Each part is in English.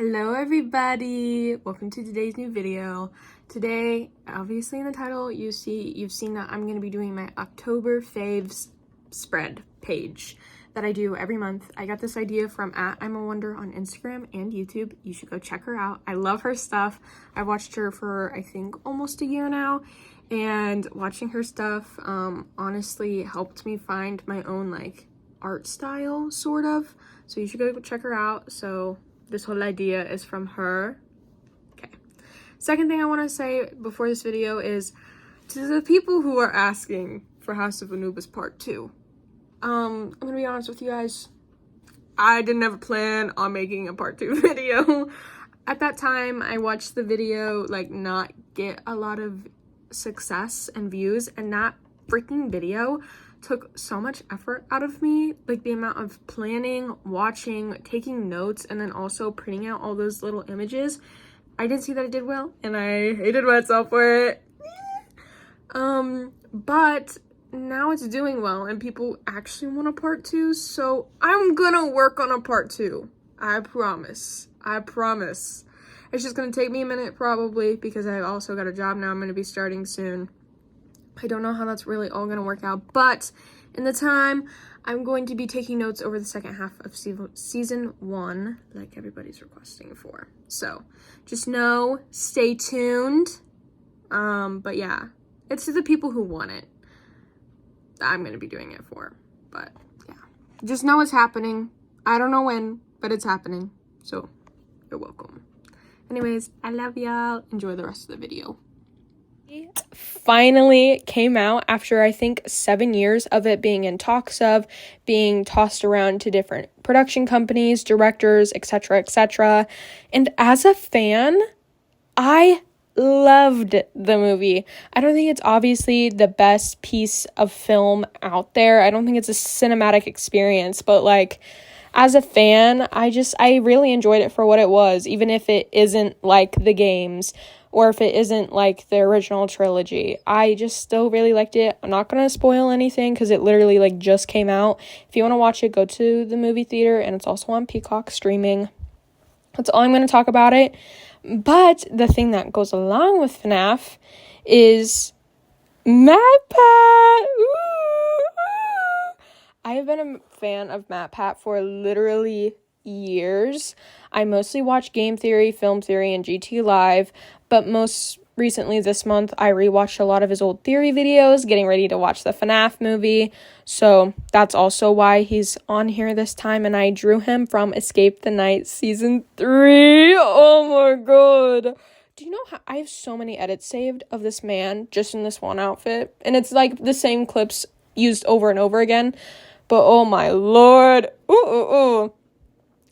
Hello everybody, welcome to today's new video. Today, obviously in the title, you've seen that I'm going to be doing my October faves spread page that I do every month. I got this idea from @I'mAWonder on Instagram and YouTube. You should go check her out. I love her stuff. I've watched her for I think almost a year now, and watching her stuff honestly helped me find my own like art style sort of. So you should go check her out. So this whole idea is from her. Okay. Second thing I want to say before this video is to the people who are asking for House of Anubis Part 2. I'm gonna be honest with you guys. I didn't ever plan on making a Part 2 video. At that time, I watched the video like not get a lot of success and views, and that freaking video took so much effort out of me, like the amount of planning, watching, taking notes, and then also printing out all those little images. I didn't see that it did well, and I hated myself for it. But now it's doing well, and people actually want a part 2, so I'm gonna work on a part 2. I promise. It's just gonna take me a minute probably, because I've also got a job now I'm gonna be starting soon. I don't know how that's really all going to work out, but in the time, I'm going to be taking notes over the second half of season 1, like everybody's requesting for. So, just know, stay tuned. But yeah, it's to the people who want it that I'm going to be doing it for. But yeah, just know it's happening. I don't know when, but it's happening. So, you're welcome. Anyways, I love y'all. Enjoy the rest of the video. Finally came out after I think 7 years of it being in talks of, being tossed around to different production companies, directors, etc. And as a fan, I loved the movie. I don't think it's obviously the best piece of film out there. I don't think it's a cinematic experience, but like as a fan, I really enjoyed it for what it was, even if it isn't like the games or if it isn't like the original trilogy. I just still really liked it. I'm not going to spoil anything because it literally like just came out. If you want to watch it, go to the movie theater, and it's also on Peacock streaming. That's all I'm going to talk about it. But the thing that goes along with Fnaf is MatPat. I have been a fan of MatPat for literally years. I mostly watch Game Theory, Film Theory, and GT Live, but most recently this month I rewatched a lot of his old theory videos, getting ready to watch the Fnaf movie, so that's also why he's on here this time, and I drew him from Escape the Night Season 3. Oh my god. Do you know how I have so many edits saved of this man just in this one outfit, and it's like the same clips used over and over again, but oh my lord. Ooh.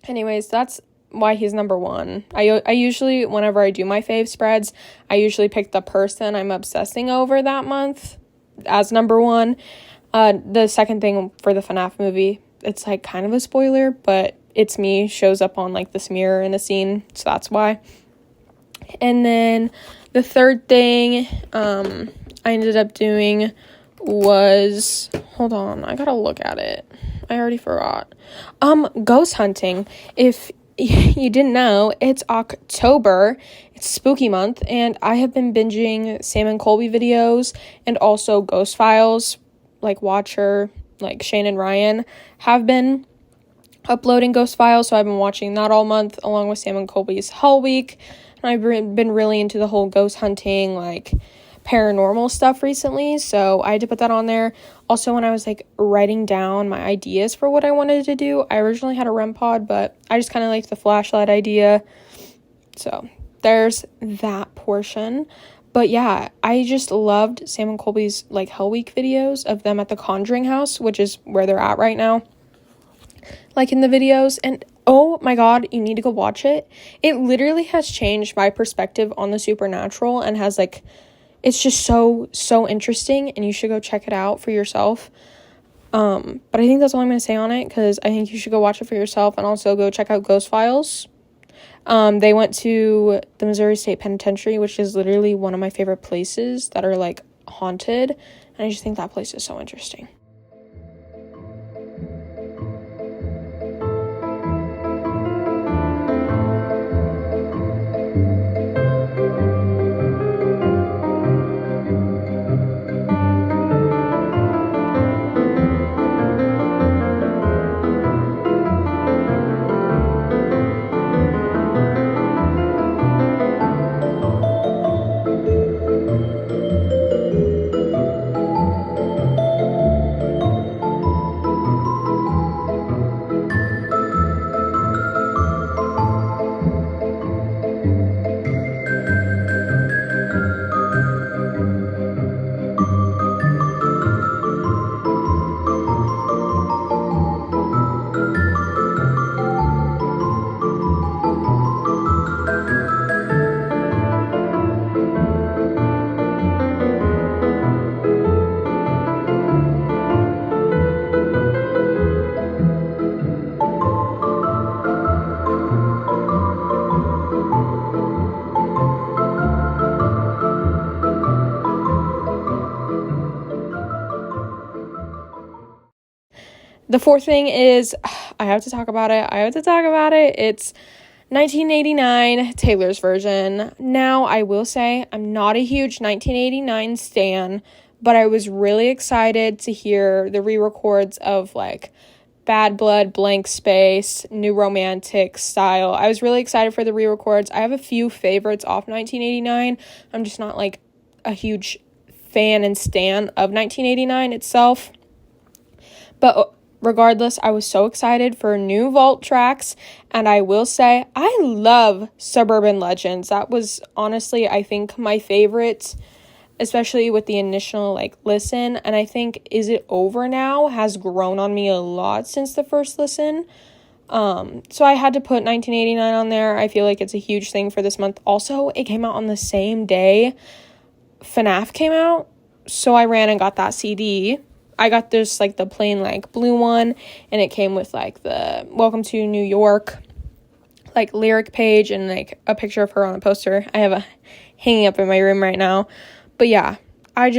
Anyways, that's why he's number 1. I usually, whenever I do my fave spreads, I usually pick the person I'm obsessing over that month as number 1. The second thing for the Fnaf movie, it's like kind of a spoiler, but It's Me shows up on like this mirror in a scene, so that's why. And then the third thing I ended up doing was, hold on, I gotta look at it. I already forgot. Ghost hunting. If you didn't know, it's October. It's spooky month, and I have been binging Sam and Colby videos and also Ghost Files. Like Watcher, like Shane and Ryan have been uploading Ghost Files, so I've been watching that all month along with Sam and Colby's Hell Week. And I've been really into the whole ghost hunting, like paranormal stuff recently, so I had to put that on there. Also, when I was like writing down my ideas for what I wanted to do, I originally had a REM pod, but I just kind of liked the flashlight idea, so there's that portion. But yeah, I just loved Sam and Colby's like Hell Week videos of them at the Conjuring house, which is where they're at right now, like in the videos, and oh my god, you need to go watch it. It literally has changed my perspective on the supernatural and has like, it's just so interesting, and you should go check it out for yourself. But I think that's all I'm going to say on it, because I think you should go watch it for yourself, and also go check out Ghost Files. They went to the Missouri State Penitentiary, which is literally one of my favorite places that are like haunted, and I just think that place is so interesting. The fourth thing is, I have to talk about it. It's 1989, Taylor's version. Now, I will say, I'm not a huge 1989 stan, but I was really excited to hear the re-records of, like, Bad Blood, Blank Space, New Romantic Style. I was really excited for the re-records. I have a few favorites off 1989. I'm just not, like, a huge fan and stan of 1989 itself. But regardless, I was so excited for new vault tracks, and I will say I love Suburban Legends. That was honestly, I think, my favorite, especially with the initial, like, listen, and I think Is It Over Now has grown on me a lot since the first listen. So I had to put 1989 on there. I feel like it's a huge thing for this month. Also, it came out on the same day Fnaf came out, so I ran and got that CD. I got this, like, the plain, like, blue one, and it came with, like, the Welcome to New York, like, lyric page and, like, a picture of her on a poster. I have a hanging up in my room right now. But yeah, I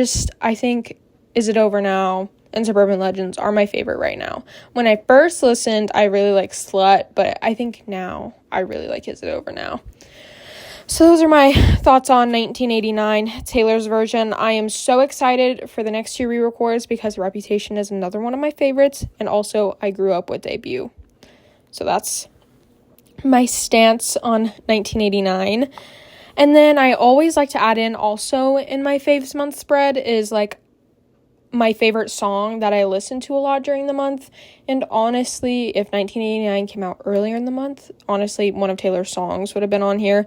think Is It Over Now and Suburban Legends are my favorite right now. When I first listened, I really like Slut, but I think now I really like Is It Over Now. So those are my thoughts on 1989, Taylor's version. I am so excited for the next two re-records because Reputation is another one of my favorites, and also I grew up with Debut. So that's my stance on 1989. And then I always like to add in also in my faves month spread is, like, my favorite song that I listen to a lot during the month. And honestly, if 1989 came out earlier in the month, honestly, one of Taylor's songs would have been on here.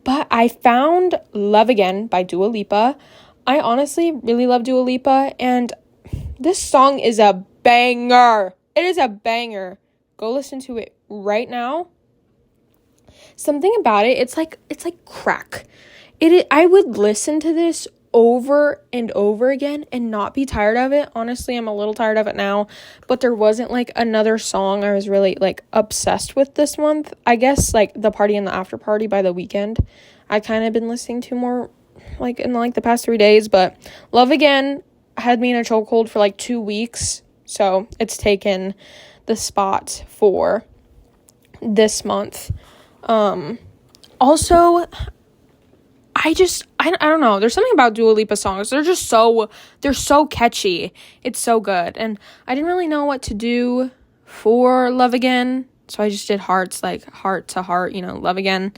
But I found Love Again by Dua Lipa. I honestly really love Dua Lipa, and this song is a banger. It is a banger. Go listen to it right now. Something about it, it's like crack. I would listen to this over and over again and not be tired of it. Honestly, I'm a little tired of it now, but there wasn't, like, another song I was really, like, obsessed with this month. I guess, like, The Party and the After Party by The Weeknd. I kind of been listening to more, like, in, like, the past 3 days, but Love Again had me in a chokehold for, like, 2 weeks, so it's taken the spot for this month. Also, I don't know. There's something about Dua Lipa songs. They're so catchy. It's so good. And I didn't really know what to do for Love Again. So I just did hearts, like heart to heart, Love Again.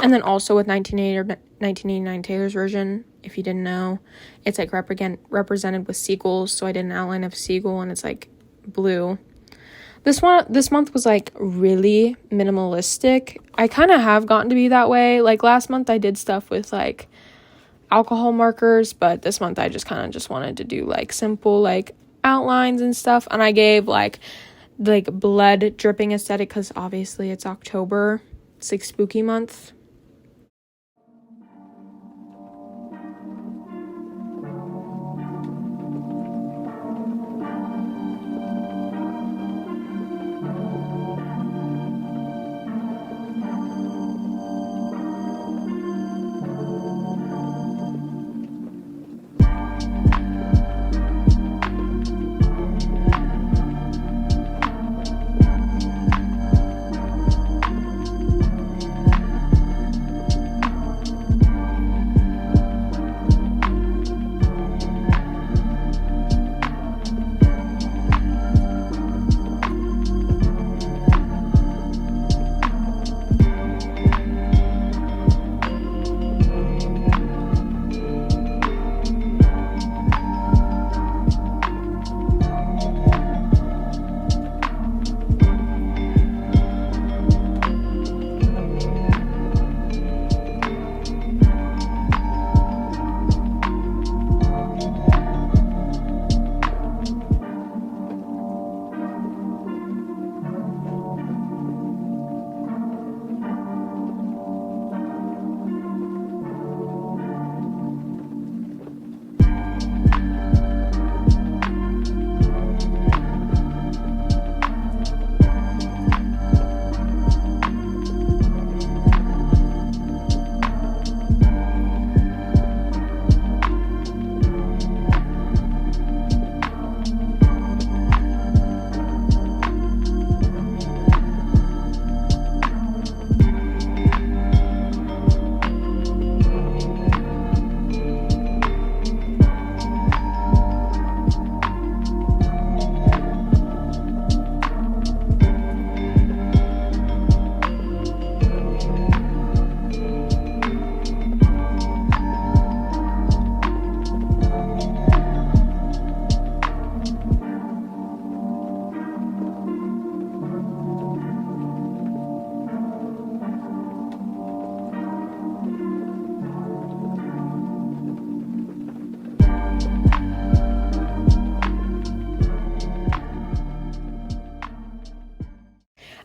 And then also with 1989 Taylor's version, if you didn't know, it's like represented with seagulls. So I did an outline of a seagull and it's like blue. This month was, like, really minimalistic. I kind of have gotten to be that way. Like, last month I did stuff with, like, alcohol markers, but this month I just kind of just wanted to do, like, simple, like, outlines and stuff. And I gave, like, blood dripping aesthetic because obviously it's October. It's, like, spooky month.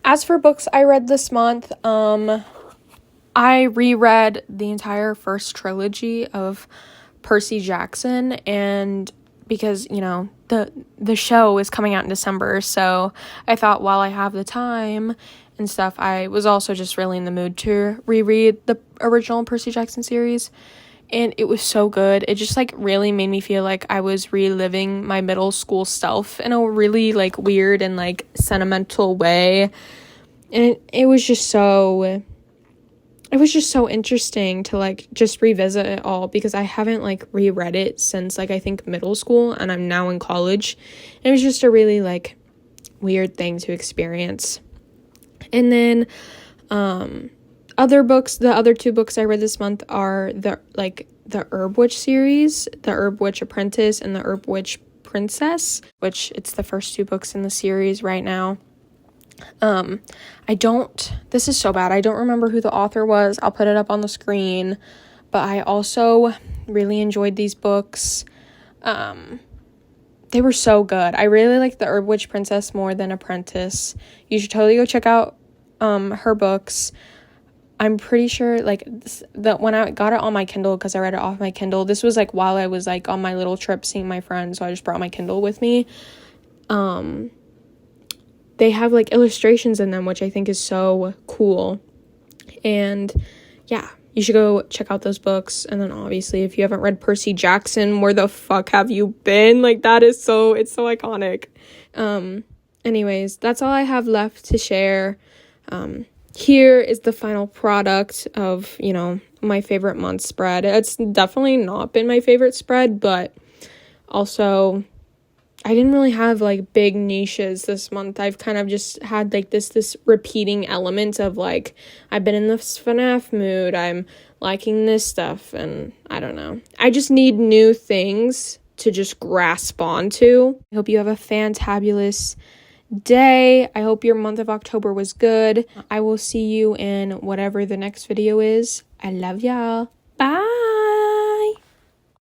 As for books I read this month, I reread the entire first trilogy of Percy Jackson, and because, you know, the show is coming out in December, so I thought while I have the time and stuff, I was also just really in the mood to reread the original Percy Jackson series, and it was so good. It just, like, really made me feel like I was reliving my middle school self in a really, like, weird and, like, sentimental way, and it was just so interesting to, like, just revisit it all, because I haven't, like, reread it since, like, I think middle school, and I'm now in college. And it was just a really, like, weird thing to experience. And then other books, the other 2 books I read this month are the Herb Witch series, the Herb Witch Apprentice and the Herb Witch Princess, which it's the first 2 books in the series right now. This is so bad, I don't remember who the author was. I'll put it up on the screen, but I also really enjoyed these books. They were so good. I really like the Herb Witch Princess more than Apprentice. You should totally go check out her books. I'm pretty sure, like, that when I got it on my Kindle, because I read it off my Kindle, this was, like, while I was, like, on my little trip seeing my friends, so I just brought my Kindle with me. They have, like, illustrations in them, which I think is so cool. And yeah, you should go check out those books. And then obviously, if you haven't read Percy Jackson, where the fuck have you been? Like, it's so iconic. Anyways, that's all I have left to share. Here is the final product of, you know, my favorite month spread. It's definitely not been my favorite spread, but also I didn't really have, like, big niches this month. I've kind of just had, like, this repeating element of, like, I've been in this Fnaf mood, I'm liking this stuff, and I don't know. I just need new things to just grasp onto. I hope you have a fantabulous day. I hope your month of October was good. I will see you in whatever the next video is. I love y'all. Bye!